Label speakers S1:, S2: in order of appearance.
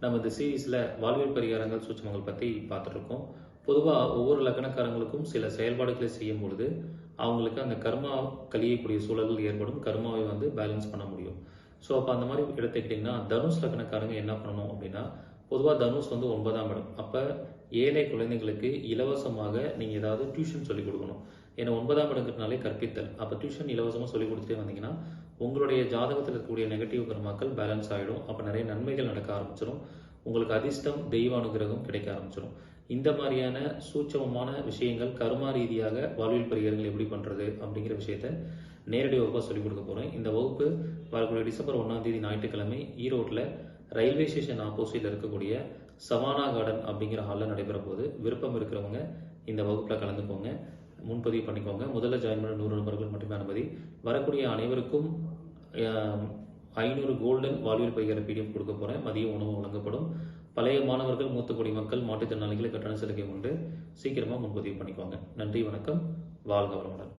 S1: நம்ம இந்த சீரீஸில் வாழ்வியல் பரிகாரங்கள் சூட்சுமங்கள் பற்றி பார்த்துட்ருக்கோம். பொதுவாக ஒவ்வொரு லக்னக்காரங்களுக்கும் சில செயல்பாடுகளை செய்யும் பொழுது அவங்களுக்கு அந்த கர்மா கழியக்கூடிய சூழல்கள் ஏற்படும். கர்மாவை பேலன்ஸ் பண்ண முடியும். ஸோ அப்போ அந்த மாதிரி எடுத்துக்கிட்டிங்கன்னா தனுஷ் லக்னக்காரங்க என்ன பண்ணணும் அப்படின்னா, பொதுவாக தனுஷ் 9ஆம் இடம். அப்போ ஏழை குழந்தைங்களுக்கு இலவசமாக நீங்கள் ஏதாவது டியூஷன் சொல்லிக் கொடுக்கணும். ஏன்னா 9ஆம் இடங்கிறதுனாலே கற்பித்தல். அப்போ டியூஷன் இலவசமாக சொல்லிக் கொடுத்துட்டே வந்தீங்கன்னா உங்களுடைய ஜாதகத்தில் இருக்கக்கூடிய நெகட்டிவ் கர்மாக்கள் பேலன்ஸ் ஆகிடும். அப்போ நிறைய நன்மைகள் நடக்க ஆரம்பிச்சிடும். உங்களுக்கு அதிர்ஷ்டம், தெய்வ அனுகிரகம் கிடைக்க ஆரம்பிச்சிடும். இந்த மாதிரியான சூட்சமமான விஷயங்கள் கர்மா ரீதியாக வாழ்வியல் பரிகாரங்கள் எப்படி பண்ணுறது அப்படிங்கிற விஷயத்த நேரடி வகுப்பாக சொல்லிக் கொடுக்க போகிறேன். இந்த வகுப்பு வரக்கூடிய டிசம்பர் 1ஆம் தேதி ஞாயிற்றுக்கிழமை ஈரோட்டில் ரயில்வே ஸ்டேஷன் ஆப்போசிட்டில் இருக்கக்கூடிய சவானா கார்டன் அப்படிங்கிற ஹாலில் நடைபெற போது விருப்பம் இருக்கிறவங்க இந்த வகுப்பில் கலந்துக்கோங்க. முன்பதிவு பண்ணிக்கோங்க. முதல்ல ஜாயின் பண்ண 100 நபர்கள் மட்டுமே அனுமதி. வரக்கூடிய அனைவருக்கும் 500 கோல்டன் வாழ்வியல் பரிகார PDF கொடுக்க போகிறேன். மதிய உணவு வழங்கப்படும். பழைய மாணவர்கள், மூத்த குடிமக்கள், மாற்றுத்திறனாளிகளை கட்டண சலுகை உண்டு. சீக்கிரமாக முன்பதிவு பண்ணிக்கோங்க. நன்றி, வணக்கம். வாழ்க வளமுடன்.